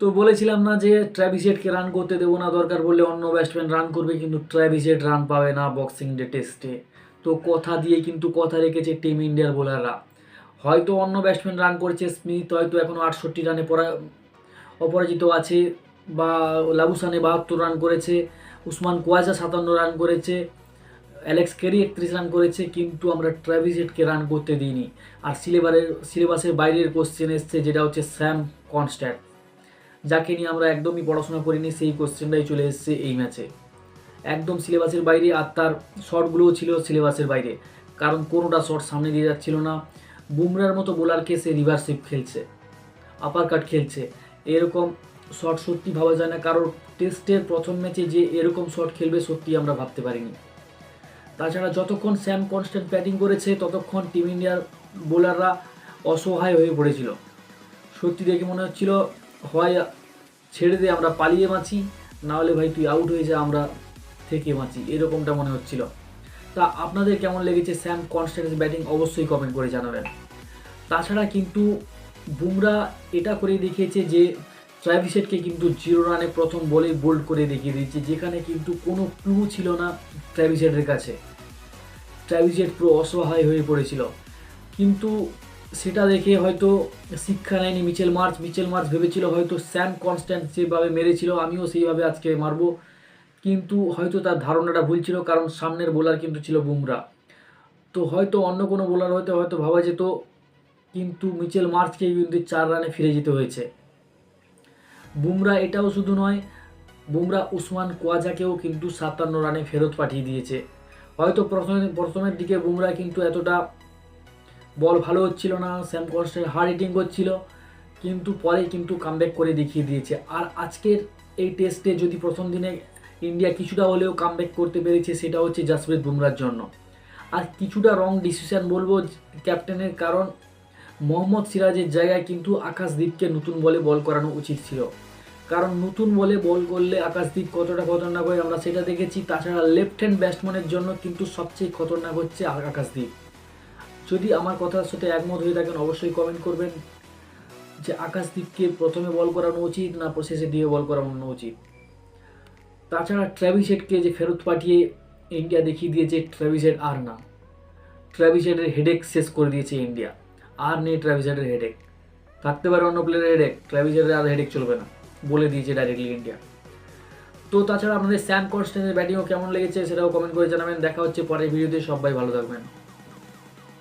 তো বলেছিলাম না যে ট্র্যাভিস হেডকে রান করতে দেবো না, দরকার পড়লে অন্য ব্যাটসম্যান রান করবে, কিন্তু ট্র্যাভিস হেড রান পাবে না বক্সিং ডে টেস্টে। তো কথা দিয়ে কিন্তু কথা রেখেছে টিম ইন্ডিয়ার বোলাররা। হয়তো অন্য ব্যাটসম্যান রান করেছে, স্মিথ হয়তো এখনও 68 রানে অপরাজিত আছে, বা লাবুসানে 72 রান করেছে, উসমান কোয়াজা 57 রান করেছে, অ্যালেক্স কেরি 31 রান করেছে, কিন্তু আমরা ট্র্যাভিস হেডকে রান করতে দিইনি। আর সিলেবাসের বাইরের কোশ্চেন এসছে, যেটা হচ্ছে স্যাম কনস্ট্যান্ট, যাকে নিয়ে আমরা একদমই পড়াশোনা করিনি, সেই কোশ্চেনটাই চলে এসছে এই ম্যাচে। একদম সিলেবাসের বাইরে, আর তার শটগুলোও ছিল সিলেবাসের বাইরে, কারণ কোনোটা শট সামনে দিয়ে যাচ্ছিল না। বুমরার মতো বোলারকে সে রিভার্সিভ খেলছে, আপার কাট খেলছে, এরকম শট সত্যি ভাবা যায় না। কারণ টেস্টের প্রথম ম্যাচে যে এরকম শট খেলবে সত্যি আমরা ভাবতে পারিনি। তাছাড়া যতক্ষণ স্যাম কনস্ট্যান্ট ব্যাটিং করেছে ততক্ষণ টিম ইন্ডিয়ার বোলাররা অসহায় হয়ে পড়েছিল। সত্যি দেখে মনে হচ্ছিল হয় ছেড়ে দে, আমরা পালিয়ে বাঁচি, নাহলে ভাই তুই আউট হয়ে যা, আমরা থেকে বাঁচি, এরকমটা মনে হচ্ছিল। তা আপনাদের কেমন লেগেছে স্যাম কনস্ট্যান্টের ব্যাটিং অবশ্যই কমেন্ট করে জানাবেন। তাছাড়া কিন্তু বুমরা এটা করে দেখিয়েছে যে ট্র্যাভিস হেডকে কিন্তু 0 রানে প্রথম বলে বোল্ড করে দেখিয়ে দিয়েছে, যেখানে কিন্তু কোনো ক্লু ছিল না ট্র্যাভিস হেডের কাছে। ট্র্যাভিস হেড পুরো অসহায় হয়ে পড়েছিল, কিন্তু সেটা দেখে হয়তো শিক্ষা নেয়নি মিচেল মার্চ ভেবেছিল হয়তো স্যাম কনস্ট্যান্ট যেভাবে মেরেছিল আমিও সেইভাবে আজকে মারবো, কিন্তু হয়তো তার ধারণাটা ভুল ছিল, কারণ সামনের বোলার কিন্তু ছিল বুমরা। তো হয়তো অন্য কোনো বোলার হয়তো ভাবা যেত, কিন্তু মিচেল মার্চকে কিন্তু 4 রানে ফিরে যেতে হয়েছে। বুমরা এটাও শুধু নয়, বুমরা উসমান কোয়াজাকেও কিন্তু 57 রানে ফেরত পাঠিয়ে দিয়েছে। হয়তো প্রথমের দিকে বুমরা কিন্তু এতটা বল ভালো হচ্ছিল না, স্যাম কনস্ট্যান্ট হার্ড হিটিং করছিল, কিন্তু পরে কিন্তু কামব্যাক করে দেখিয়ে দিয়েছে। আর আজকের এই টেস্টে যদি প্রথম দিনে ইন্ডিয়া কিছুটা হলেও কামব্যাক করতে পেরেছে, সেটা হচ্ছে জাসপ্রীত বুমরার জন্য। আর কিছুটা রং ডিসিশন বলবো ক্যাপ্টেনের, কারণ মোহাম্মদ সিরাজের জায়গায় কিন্তু আকাশদীপকে নতুন বলে বল করানো উচিত ছিল, কারণ নতুন বলে বল করলে আকাশদীপ কতটা খতরনাক হয় আমরা সেটা দেখেছি। তাছাড়া লেফট হ্যান্ড ব্যাটসম্যানের জন্য কিন্তু সবচেয়ে খতরনাক হচ্ছে আকাশদীপ। যদি আমার কথার সাথে একমত হয়ে থাকেন অবশ্যই কমেন্ট করবেন যে আকাশদীপকে প্রথমে বল করানো উচিত না শেষে দিয়ে বল করানো উচিত। তাছাড়া ট্র্যাভিস হেডকে যে ফেরত পাঠিয়ে ইন্ডিয়া দেখিয়ে দিয়েছে ট্র্যাভিস হেড আর না, ট্র্যাভিস হেডের হেডেক শেষ করে দিয়েছে ইন্ডিয়া। আর নেই ট্র্যাভিস হেডের হেডেক, থাকতে পারে অন্য প্লেয়ারের হেডেক, ট্র্যাভিস হেডের আর হেডেক চলবে না, বলে দিয়েছে ডাইরেক্টলি ইন্ডিয়া। তো তাছাড়া আপনাদের স্যাম কনস্ট্যান্টের ব্যাটিংও কেমন লেগেছে সেটাও কমেন্ট করে জানাবেন। দেখা হচ্ছে পরের ভিডিওতে, সবাই ভালো থাকবেন।